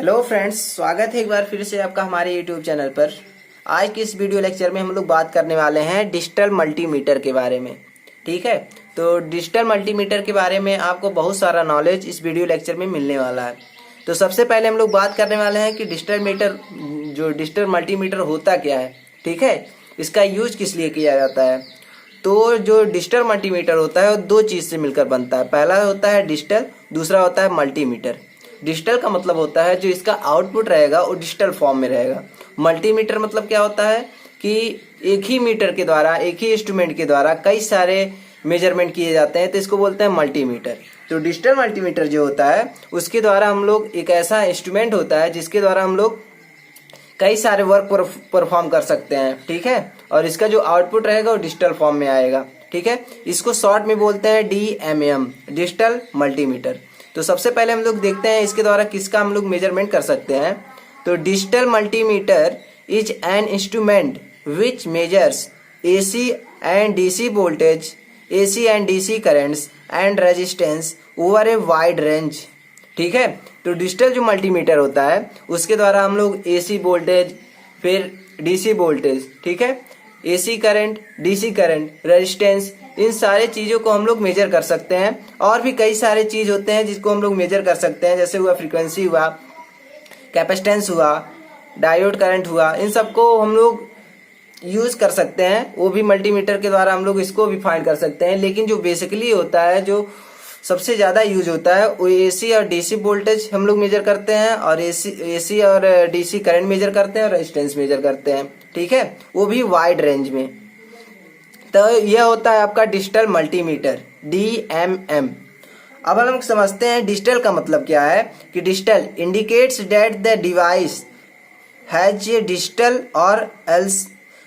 Hello friends, स्वागत है एक बार फिर से आपका हमारे यूट्यूब चैनल पर। आज की इस वीडियो लेक्चर में हम लोग बात करने वाले हैं डिजिटल मल्टीमीटर के बारे में। ठीक है, तो डिजिटल मल्टीमीटर के बारे में आपको बहुत सारा नॉलेज इस वीडियो लेक्चर में मिलने वाला है। तो सबसे पहले हम लोग बात करने वाले हैं कि डिजिटल मल्टीमीटर होता क्या है। ठीक है, इसका यूज किस लिए किया जाता है। तो जो डिजिटल मल्टीमीटर होता है वो दो चीज़ से मिलकर बनता है। पहला होता है डिजिटल, दूसरा होता है मल्टीमीटर। डिजिटल का मतलब होता है जो इसका आउटपुट रहेगा वो डिजिटल फॉर्म में रहेगा। मल्टीमीटर मतलब क्या होता है कि एक ही मीटर के द्वारा, एक ही इंस्ट्रूमेंट के द्वारा कई सारे मेजरमेंट किए जाते हैं, तो इसको बोलते हैं मल्टीमीटर। तो डिजिटल मल्टीमीटर जो होता है उसके द्वारा हम लोग, एक ऐसा इंस्ट्रूमेंट होता है जिसके द्वारा हम लोग कई सारे वर्क परफॉर्म कर सकते हैं। ठीक है, और इसका जो आउटपुट रहेगा वो डिजिटल फॉर्म में आएगा। ठीक है, इसको शॉर्ट में बोलते हैं DMM, डिजिटल मल्टीमीटर। तो सबसे पहले हम लोग देखते हैं इसके द्वारा किसका हम लोग मेजरमेंट कर सकते हैं। तो digital multimeter is an instrument which measures AC and DC voltage, AC and DC currents and resistance over a wide range. ठीक है, तो डिजिटल जो मल्टीमीटर होता है उसके द्वारा हम लोग AC वोल्टेज, फिर DC वोल्टेज, ठीक है, AC current, DC current, resistance, इन सारे चीज़ों को हम लोग मेजर कर सकते हैं। और भी कई सारे चीज़ होते हैं जिसको हम लोग मेजर कर सकते हैं, जैसे हुआ फ्रीक्वेंसी हुआ, कैपेसिटेंस हुआ, डायोड करंट हुआ, इन सबको हम लोग यूज कर सकते हैं। वो भी मल्टीमीटर के द्वारा हम लोग इसको भी फाइंड कर सकते हैं। लेकिन जो बेसिकली होता है, जो सबसे ज़्यादा यूज होता है, वो AC और DC वोल्टेज हम लोग मेजर करते हैं, और AC और DC करंट मेजर करते हैं, और रेजिस्टेंस मेजर करते हैं। ठीक है, वो भी वाइड रेंज में। तो यह होता है आपका डिजिटल मल्टीमीटर, DMM। अब हम लोग समझते हैं डिजिटल का मतलब क्या है। कि digital indicates that the device has a digital और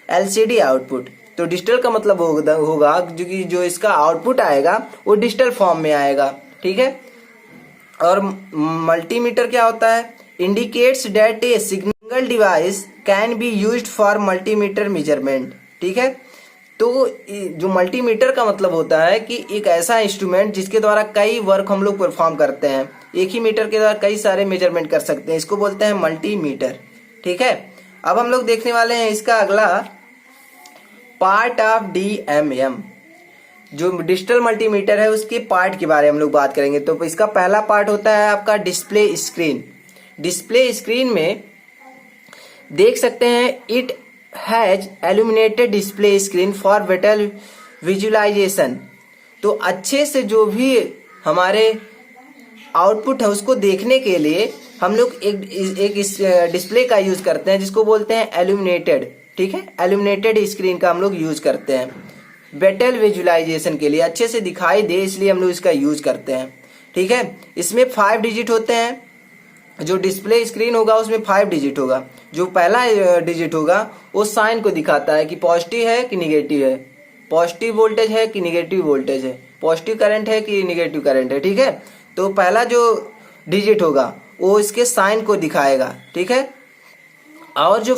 LCD आउटपुट। तो डिजिटल का मतलब होगा जो इसका आउटपुट आएगा वो डिजिटल फॉर्म में आएगा। ठीक है, और मल्टीमीटर क्या होता है, indicates that a single device can be used for multimeter measurement. ठीक है, तो जो मल्टीमीटर का मतलब होता है कि एक ऐसा इंस्ट्रूमेंट जिसके द्वारा कई वर्क हम लोग परफॉर्म करते हैं, एक ही मीटर के द्वारा कई सारे मेजरमेंट कर सकते हैं, इसको बोलते हैं मल्टीमीटर। ठीक है, अब हम लोग देखने वाले हैं इसका अगला पार्ट ऑफ DMM। जो डिजिटल मल्टीमीटर है उसके पार्ट के बारे में हम लोग बात करेंगे। तो इसका पहला पार्ट होता है आपका डिस्प्ले स्क्रीन। डिस्प्ले स्क्रीन में देख सकते हैं, it has illuminated display screen for better visualization. तो अच्छे से जो भी हमारे आउटपुट है उसको देखने के लिए हम लोग एक इस डिस्प्ले का यूज करते हैं जिसको बोलते हैं एल्यूमिनेटेड। ठीक है, एल्यूमिनेटेड स्क्रीन का हम लोग यूज करते हैं बेटर विजुअलाइजेशन के लिए, अच्छे से दिखाई दे इसलिए हम लोग इसका यूज करते हैं। ठीक है, इसमें 5 डिजिट होते हैं। जो डिस्प्ले स्क्रीन होगा उसमें 5 डिजिट होगा। जो पहला डिजिट होगा वो साइन को दिखाता है कि पॉजिटिव है कि निगेटिव है, पॉजिटिव वोल्टेज है कि निगेटिव वोल्टेज है, पॉजिटिव करंट है कि निगेटिव करंट है। ठीक है, तो पहला जो डिजिट होगा वो इसके साइन को दिखाएगा। ठीक है, और जो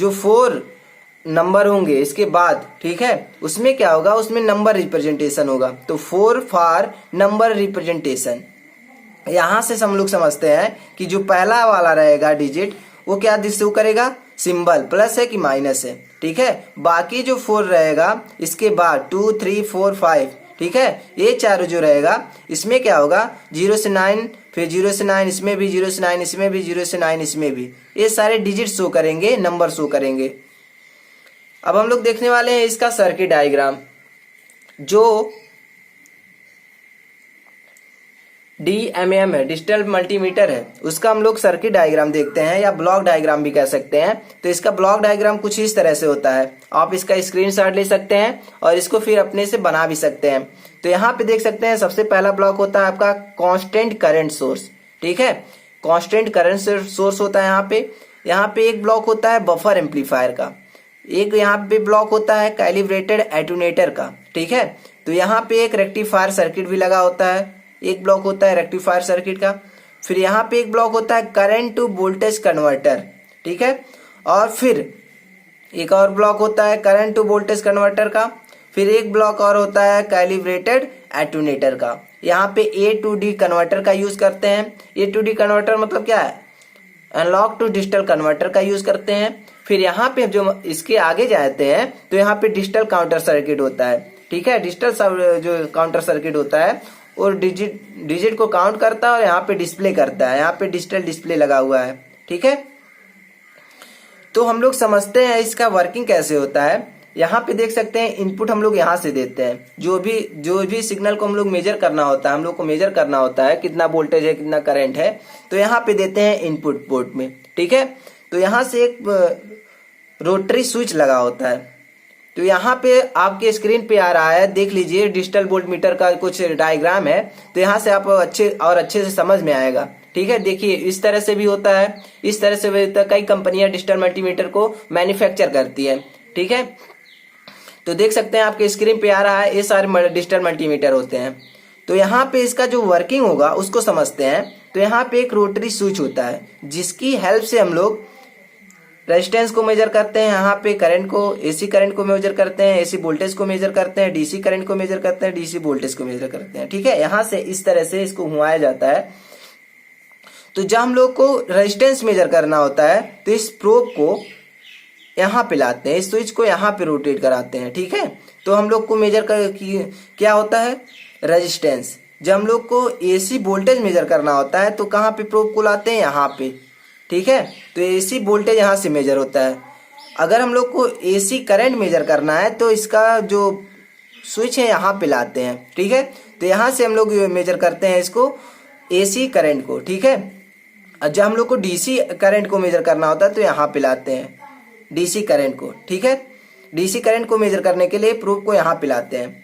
4 नंबर होंगे इसके बाद, ठीक है, उसमें क्या होगा, उसमें नंबर रिप्रेजेंटेशन होगा। तो 4 फॉर नंबर रिप्रेजेंटेशन। यहां से हम लोग समझते हैं कि जो पहला वाला रहेगा डिजिट वो क्या शो करेगा, सिंबल, प्लस है कि माइनस है। ठीक है, बाकी जो 4 रहेगा इसके बाद 2, 3, 4, 5, ठीक है, ये चारों जो रहेगा इसमें क्या होगा 0 से 9, फिर 0 से 9 इसमें भी, 0 से 9 इसमें भी, 0 से 9 इसमें भी, ये सारे डिजिट शो करेंगे, नंबर शो करेंगे। अब हम लोग देखने वाले हैं इसका सर्किट डायग्राम। जो DMM है, डिजिटल मल्टीमीटर है, उसका हम लोग सर्किट डायग्राम देखते हैं, या ब्लॉक डायग्राम भी कह सकते हैं। तो इसका ब्लॉक डायग्राम कुछ इस तरह से होता है। आप इसका स्क्रीनशॉट ले सकते हैं और इसको फिर अपने से बना भी सकते हैं। तो यहाँ पे देख सकते हैं सबसे पहला ब्लॉक होता है आपका कांस्टेंट करंट सोर्स। ठीक है, कांस्टेंट करंट सोर्स होता है यहाँ पे एक ब्लॉक होता है बफर एम्पलीफायर का, एक यहाँ पे ब्लॉक होता है कैलिब्रेटेड एटूनेटर का। ठीक है, तो यहाँ पे एक रेक्टिफायर सर्किट भी लगा होता है, एक ब्लॉक होता है रेक्टिफायर सर्किट का। फिर यहाँ पे एक ब्लॉक होता है करंट टू वोल्टेज कन्वर्टर। ठीक है, और फिर एक और ब्लॉक होता है करंट टू वोल्टेज कन्वर्टर का। फिर एक ब्लॉक और होता है कैलिब्रेटेड एटूनेटर का। यहाँ पे ए टू डी कन्वर्टर का यूज करते हैं। ए टू डी कन्वर्टर मतलब क्या है, एनालॉग टू डिजिटल कन्वर्टर का यूज करते हैं। फिर यहाँ पे जो इसके आगे जाते हैं तो यहाँ पे डिजिटल काउंटर सर्किट होता है, ठीक है। डिजिटल जो काउंटर सर्किट होता है और डिजिट को काउंट करता है और यहाँ पे डिस्प्ले करता है। यहाँ पे डिजिटल डिस्प्ले लगा हुआ है, ठीक है। तो हम लोग समझते हैं इसका वर्किंग कैसे होता है। यहाँ पे देख सकते हैं इनपुट हम लोग यहाँ से देते हैं। जो भी सिग्नल को हम लोग मेजर करना होता है, हम लोग को मेजर करना होता है कितना वोल्टेज है, कितना करंट है, तो यहाँ पे देते हैं इनपुट पोर्ट में, ठीक है। तो यहाँ से एक रोटरी स्विच लगा होता है। तो यहाँ पे आपके स्क्रीन पे आ रहा है, देख लीजिए, डिजिटल वोल्टमीटर का कुछ डायग्राम है। तो यहाँ से आप अच्छे से समझ में आएगा, ठीक है। देखिए इस तरह से भी होता है, इस तरह से भी होता है। कई कंपनियां डिजिटल मल्टीमीटर को मैन्युफैक्चर करती है, ठीक है। तो देख सकते हैं आपके स्क्रीन पे आ रहा है, ये सारे डिजिटल मल्टीमीटर होते हैं। तो यहाँ पे इसका जो वर्किंग होगा उसको समझते हैं। तो यहाँ पे एक रोटरी स्विच होता है जिसकी हेल्प से हम लोग रेजिस्टेंस को मेजर करते हैं। यहाँ पे करंट को, एसी करंट को मेजर करते हैं, एसी वोल्टेज को मेजर करते हैं, डीसी करंट को मेजर करते हैं, डीसी वोल्टेज को मेजर करते हैं, ठीक है। यहाँ से इस तरह से इसको घुमाया जाता है। तो जब हम लोग को रेजिस्टेंस मेजर करना होता है तो इस प्रोब को यहाँ पे लाते हैं, इस स्विच को यहाँ पे रोटेट कराते हैं, ठीक है। तो हम लोग को मेजर क्या होता है, रेजिस्टेंस। जब हम लोग को एसी वोल्टेज मेजर करना होता है तो कहाँ पे प्रोब को लाते हैं, यहाँ पे, ठीक है। तो एसी वोल्टेज यहाँ से मेजर होता है। अगर हम लोग को एसी करंट मेजर करना है तो इसका जो स्विच है यहाँ पे लाते हैं, ठीक है। तो यहाँ से हम लोग मेजर करते हैं इसको, एसी करंट को, ठीक है। और जब हम लोग को डीसी करंट को मेजर करना होता है तो यहाँ पे लाते हैं डीसी करंट को, ठीक है। डीसी करंट को मेजर करने के लिए प्रूफ को यहाँ पे लाते हैं।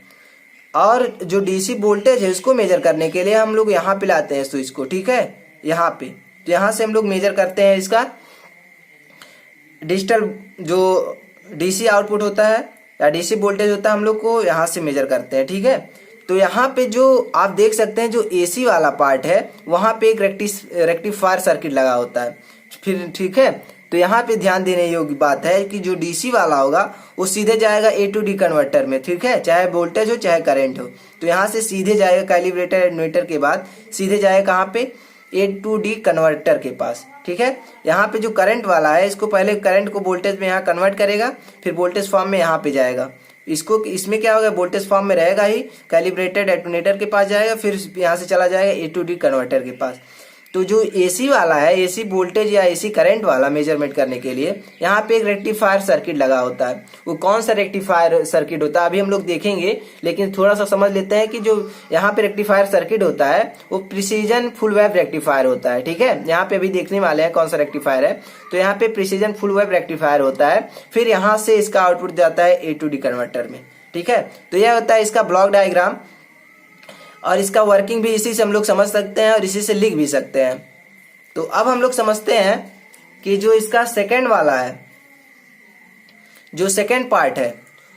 और जो डीसी वोल्टेज है उसको मेजर करने के लिए हम लोग यहाँ पे लाते हैं स्विच को, ठीक है, यहाँ पे। तो यहाँ से हम लोग मेजर करते हैं इसका डिजिटल जो डीसी आउटपुट होता है या डीसी वोल्टेज होता है, हम लोग को यहाँ से मेजर करते हैं, ठीक है। तो यहाँ पे जो आप देख सकते हैं जो एसी वाला पार्ट है वहाँ पे एक रेक्टिफायर सर्किट लगा होता है, फिर, ठीक है। तो यहाँ पे ध्यान देने योग्य बात है कि जो डीसी वाला होगा वो सीधे जाएगा ए टू डी कन्वर्टर में, ठीक है, चाहे वोल्टेज हो चाहे करंट हो। तो यहाँ से सीधे जाएगा कैलिब्रेटर एटूनेटर के बाद सीधे जाएगा कहाँ पे, ए टू डी कन्वर्टर के पास, ठीक है। यहाँ पे जो करंट वाला है इसको पहले करंट को वोल्टेज में यहाँ कन्वर्ट करेगा, फिर वोल्टेज फॉर्म में यहाँ पे जाएगा। इसमें क्या होगा, वोल्टेज फॉर्म में रहेगा ही, कैलिब्रेटेड एटूनेटर के पास जाएगा, फिर यहाँ से चला जाएगा ए टू डी कन्वर्टर के पास। तो जो एसी वाला है, एसी वोल्टेज या एसी करंट वाला मेजरमेंट करने के लिए यहाँ पे एक रेक्टिफायर सर्किट लगा होता है। वो कौन सा रेक्टिफायर सर्किट होता है अभी हम लोग देखेंगे, लेकिन थोड़ा सा समझ लेते हैं कि जो यहाँ पे रेक्टिफायर सर्किट होता है वो प्रिसीजन फुल वेव रेक्टिफायर होता है, ठीक है। यहाँ पे अभी देखने वाले हैं कौन सा रेक्टिफायर है। तो यहाँ पे प्रिसीजन फुल वेव रेक्टिफायर होता है, फिर यहाँ से इसका आउटपुट जाता है ए टू डी कन्वर्टर में, ठीक है। तो यह होता है इसका ब्लॉक डायग्राम, और इसका वर्किंग भी इसी से हम लोग समझ सकते हैं और इसी से लिख भी सकते हैं। तो अब हम लोग समझते हैं कि जो इसका सेकंड वाला है, जो सेकंड पार्ट है,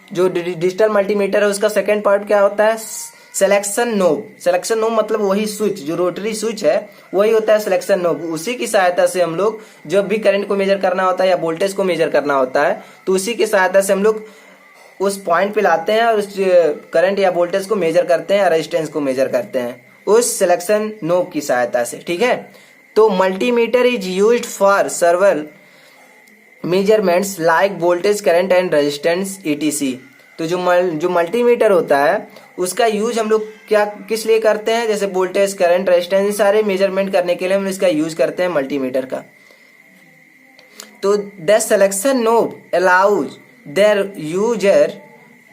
जो डिजिटल मल्टीमीटर है उसका सेकंड पार्ट क्या होता है, सिलेक्शन नोब। सिलेक्शन नोब मतलब वही स्विच, जो रोटरी स्विच है वही होता है सिलेक्शन नोब। उसी की सहायता से हम लोग जब भी करंट को मेजर करना होता है या वोल्टेज को मेजर करना होता है तो उसी की सहायता से हम लोग उस पॉइंट पे लाते हैं और उस करंट या वोल्टेज को मेजर करते हैं या रेजिस्टेंस को मेजर करते हैं उस सिलेक्शन नोब की सहायता से, ठीक है। तो multimeter is used for सर्वल measurements like voltage, current and resistance etc. तो जो मल्टीमीटर होता है उसका यूज हम लोग किस लिए करते हैं, जैसे वोल्टेज, करंट, रेजिस्टेंस, सारे मेजरमेंट करने के लिए हम इसका यूज करते हैं मल्टीमीटर का। तो the selection knob allows their user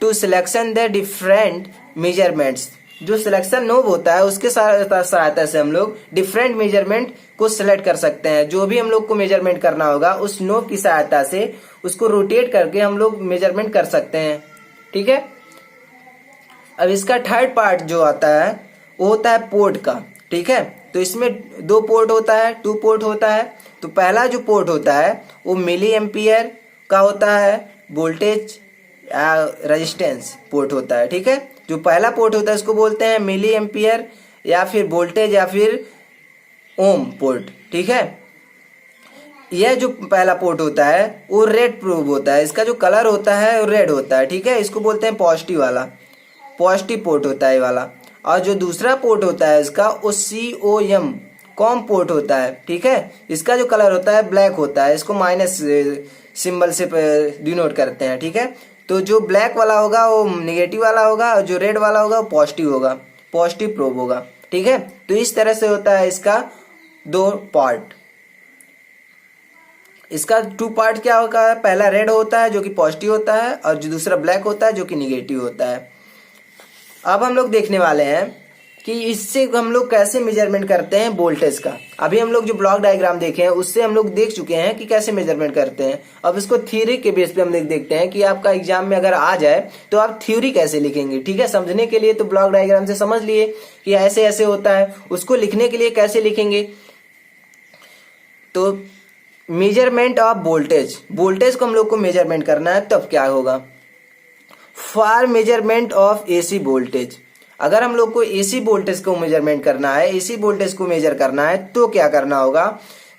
to selection the different measurements। जो सिलेक्शन नोब होता है उसके सहायता से हम लोग डिफरेंट मेजरमेंट को सिलेक्ट कर सकते हैं। जो भी हम लोग को मेजरमेंट करना होगा उस नोब की सहायता से उसको रोटेट करके हम लोग मेजरमेंट कर सकते हैं, ठीक है। अब इसका थर्ड पार्ट जो आता है वो होता है पोर्ट का, ठीक है। तो इसमें दो पोर्ट होता है, 2 पोर्ट होता है। तो पहला जो पोर्ट होता है वो मिली एम्पियर का होता है, वोल्टेज या रेजिस्टेंस पोर्ट होता है, ठीक है। जो पहला पोर्ट होता है उसको बोलते हैं मिली एम्पियर या फिर वोल्टेज या फिर ओम पोर्ट, ठीक है। यह जो पहला पोर्ट होता है वो रेड प्रोब होता है, इसका जो कलर होता है वो रेड होता है, ठीक है। इसको बोलते हैं पॉजिटिव वाला, पॉजिटिव पोर्ट होता है ये वाला। और जो दूसरा पोर्ट होता है इसका वो COM कॉम पोर्ट होता है। ठीक है, इसका जो कलर होता है ब्लैक होता है, इसको माइनस सिंबल से डिनोट करते हैं। ठीक है, तो जो ब्लैक वाला होगा वो नेगेटिव वाला होगा और जो रेड वाला होगा वो पॉजिटिव होगा, पॉजिटिव प्रोब होगा। ठीक है, तो इस तरह से होता है इसका 2 पार्ट। इसका 2 पार्ट क्या होगा, पहला रेड होता है जो कि पॉजिटिव होता है और जो दूसरा ब्लैक होता है जो कि निगेटिव होता है। अब हम लोग देखने वाले हैं कि इससे हम लोग कैसे मेजरमेंट करते हैं वोल्टेज का। अभी हम लोग जो ब्लॉक डायग्राम देखे हैं उससे हम लोग देख चुके हैं कि कैसे मेजरमेंट करते हैं। अब इसको थ्योरी के बेस पे हम देखते हैं कि आपका एग्जाम में अगर आ जाए तो आप थ्योरी कैसे लिखेंगे। ठीक है, समझने के लिए तो ब्लॉक डायग्राम से समझ लिए कि ऐसे ऐसे होता है, उसको लिखने के लिए कैसे लिखेंगे। तो मेजरमेंट ऑफ वोल्टेज, वोल्टेज को हम लोग को मेजरमेंट करना है, तब क्या होगा। For measurement of AC voltage, अगर हम लोग को AC वोल्टेज को मेजरमेंट करना है, AC वोल्टेज को मेजर करना है तो क्या करना होगा।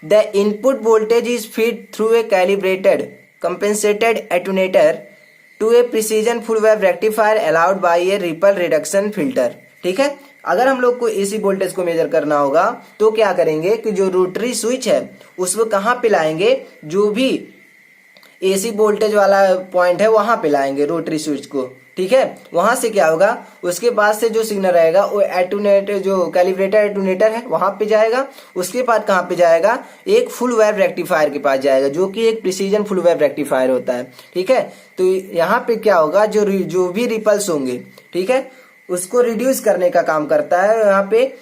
The input voltage is feed through a calibrated compensated attenuator to a precision full wave rectifier allowed by a ripple reduction filter. ठीक है, अगर हम लोग को AC वोल्टेज को मेजर करना होगा तो क्या करेंगे कि जो रोटरी स्विच है उसको कहाँ पे लाएंगे, जो भी AC वोल्टेज वाला पॉइंट है वहां पे लाएंगे रोटरी स्विच को। ठीक है, वहां से क्या होगा, उसके बाद से जो सिग्नल रहेगा वो एटूनेटर, जो कैलिब्रेटर एटूनेटर है वहां पे जाएगा। उसके बाद कहाँ पे जाएगा, एक फुल वेव रेक्टिफायर के पास जाएगा जो कि एक प्रिसीजन फुल वेव रेक्टिफायर होता है। ठीक है, तो यहाँ पे क्या होगा, जो भी रिपल्स होंगे, ठीक है, उसको रिड्यूस करने का काम करता है यहाँ पे।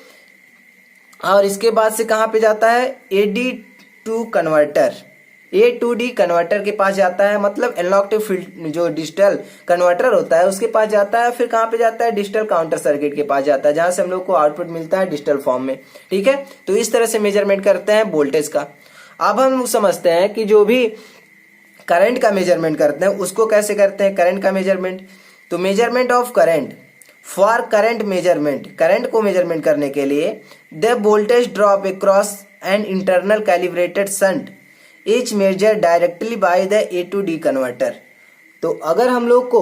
और इसके बाद से कहाँ पे जाता है, AD2 कन्वर्टर, A2D कन्वर्टर के पास जाता है, मतलब एनालॉग टू जो डिजिटल कन्वर्टर होता है उसके पास जाता है। फिर कहाँ पे जाता है, डिजिटल काउंटर सर्किट के पास जाता है, जहां से हम लोग को आउटपुट मिलता है डिजिटल फॉर्म में। ठीक है, तो इस तरह से मेजरमेंट करते हैं वोल्टेज का। अब हम समझते हैं कि जो भी करंट का मेजरमेंट करते हैं उसको कैसे करते हैं, करंट का मेजरमेंट। तो measurement of current, for current measurement, current को मेजरमेंट करने के लिए the voltage drop across an internal calibrated shunt is measure directly by the A2D converter. तो अगर हम लोग को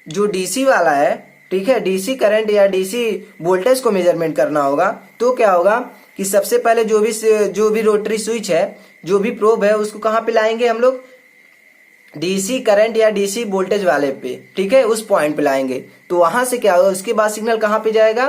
जो DC वाला है, ठीक है, DC करंट या DC वोल्टेज को मेजरमेंट करना होगा तो क्या होगा कि सबसे पहले जो भी रोटरी स्विच है, जो भी प्रोब है, उसको कहाँ पे लाएंगे हम लोग, DC करंट या DC वोल्टेज वाले पे। ठीक है, उस पॉइंट पे लाएंगे। तो वहां से क्या होगा, उसके बाद सिग्नल कहाँ पे जाएगा,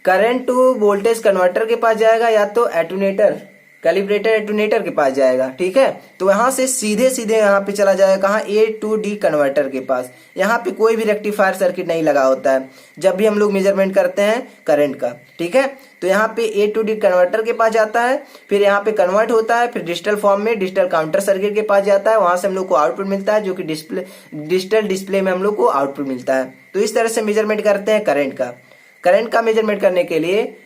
करंट टू वोल्टेज कन्वर्टर के पास जाएगा या तो एटूनेटर, कैलिब्रेटर एटूनेटर के पास जाएगा। ठीक है, तो यहाँ से सीधे सीधे यहाँ पे चला जाएगा कहाँ, A2D कन्वर्टर के पास। यहाँ पे कोई भी रेक्टिफायर सर्किट नहीं लगा होता है जब भी हम लोग मेजरमेंट करते हैं करंट का। ठीक है, तो यहाँ पे A2D कन्वर्टर के पास जाता है, फिर यहाँ पे कन्वर्ट होता है, फिर डिजिटल फॉर्म में डिजिटल काउंटर सर्किट के पास जाता है, वहां से हम लोग को आउटपुट मिलता है जो कि डिजिटल डिस्प्ले में हम लोग को आउटपुट मिलता है। तो इस तरह से मेजरमेंट करते हैं करंट का। करंट का मेजरमेंट करने के लिए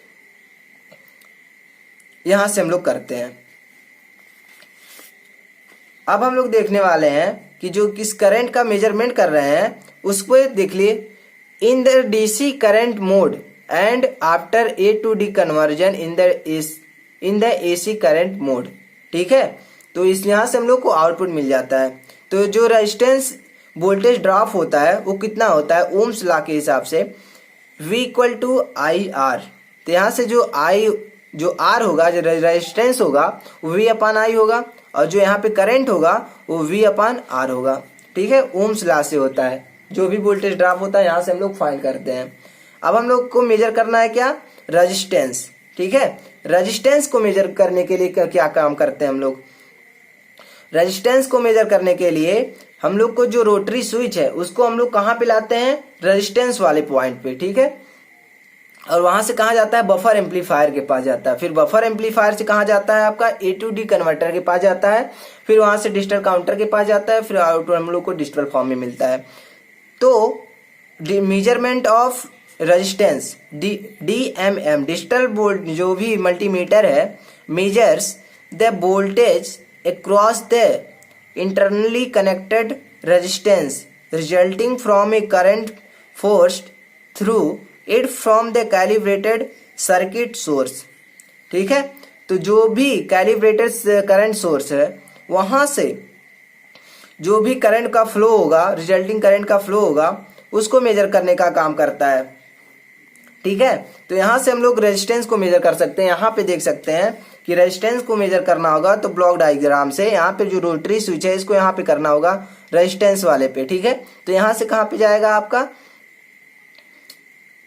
यहां से हम लोग करते हैं। अब हम लोग देखने वाले हैं कि जो किस करंट का मेजरमेंट कर रहे हैं उसको देख लिए। In the DC current mode and after A2D conversion in the AC current mode. ठीक है, तो इस यहां से हम लोग को आउटपुट मिल जाता है। तो जो रेजिस्टेंस वोल्टेज ड्रॉप होता है वो कितना होता है, ओम्स लॉ के हिसाब से V = IR। तो यहां से जो R होगा, जो रेजिस्टेंस होगा वो V/I होगा, और जो यहाँ पे करंट होगा वो V/R होगा। ठीक है, ओम्स लॉ से होता है, जो भी वोल्टेज ड्रॉप होता है यहाँ से हम लोग फाइंड करते हैं। अब हम लोग को मेजर करना है क्या, रेजिस्टेंस। ठीक है, रेजिस्टेंस को मेजर करने के लिए क्या काम करते हैं हम लोग, रेजिस्टेंस को मेजर करने के लिए हम लोग को जो रोटरी स्विच है उसको हम लोग कहाँ पे लाते हैं, रेजिस्टेंस वाले पॉइंट पे। ठीक है, और वहां से कहा जाता है, बफर एम्पलीफायर के पास जाता है, फिर बफर एम्पलीफायर से कहा जाता है आपका A2D कन्वर्टर के पास जाता है, फिर वहां से डिजिटल काउंटर के पास जाता है, फिर आउटपुट हम लोग को डिजिटल फॉर्म में मिलता है। तो measurement of resistance, DMM, digital bolt जो भी मल्टीमीटर है, measures the voltage across the internally connected resistance resulting from A current forced through it from the calibrated circuit source. ठीक है, तो जो भी कैलिब्रेटेड करंट सोर्स है वहां से जो भी करंट का फ्लो होगा, रिजल्टिंग करंट का फ्लो होगा, उसको मेजर करने का काम करता है। ठीक है। तो यहाँ से हम लोग रेजिस्टेंस को मेजर कर सकते हैं। यहाँ पे देख सकते हैं कि रेजिस्टेंस को मेजर करना होगा तो ब्लॉक डायग्राम से यहाँ पे जो रोटरी स्विच है इसको यहाँ पे करना होगा रेजिस्टेंस वाले पे, ठीक है। तो यहाँ से कहाँ पे जाएगा आपका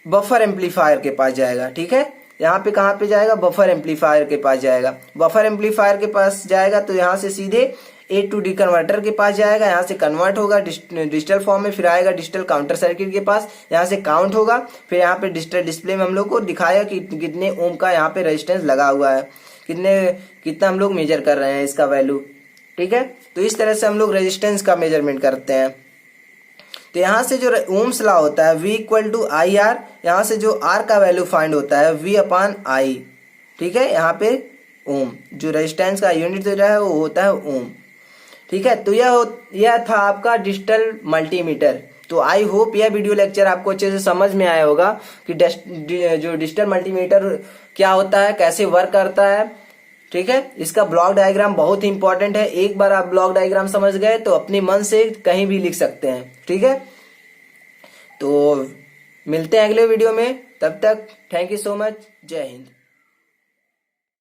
बफर एम्पलीफायर के पास जाएगा, ठीक है। यहाँ पे कहाँ पे जाएगा बफर एम्पलीफायर के पास जाएगा। बफर एम्पलीफायर के पास जाएगा तो यहाँ से सीधे ए टू डी कन्वर्टर के पास जाएगा, यहाँ से कन्वर्ट होगा डिजिटल फॉर्म में, फिर आएगा डिजिटल काउंटर सर्किट के पास, यहाँ से काउंट होगा, फिर यहाँ पे डिजिटल डिस्प्ले में हम लोग को दिखाएगा कि कितने ओम का यहाँ पे रेजिस्टेंस लगा हुआ है, कितना हम लोग मेजर कर रहे हैं इसका वैल्यू, ठीक है। तो इस तरह से हम लोग रेजिस्टेंस का मेजरमेंट करते हैं। तो यहाँ से जो ओम्स लॉ होता है V equal to I R, यहाँ से जो R का वैल्यू फाइंड होता है V अपॉन I, ठीक है। यहाँ पे ओम जो रेजिस्टेंस का यूनिट जो है वो होता है ओम, ठीक है। तो यह था आपका डिजिटल मल्टीमीटर। तो आई होप यह वीडियो लेक्चर आपको अच्छे से समझ में आया होगा कि जो डिजिटल मल्टीमीटर क्या होता है, कैसे वर्क करता है, ठीक है। इसका ब्लॉक डायग्राम बहुत ही इंपॉर्टेंट है। एक बार आप ब्लॉक डायग्राम समझ गए तो अपने मन से कहीं भी लिख सकते हैं, ठीक है। तो मिलते हैं अगले वीडियो में, तब तक थैंक यू सो मच, जय हिंद।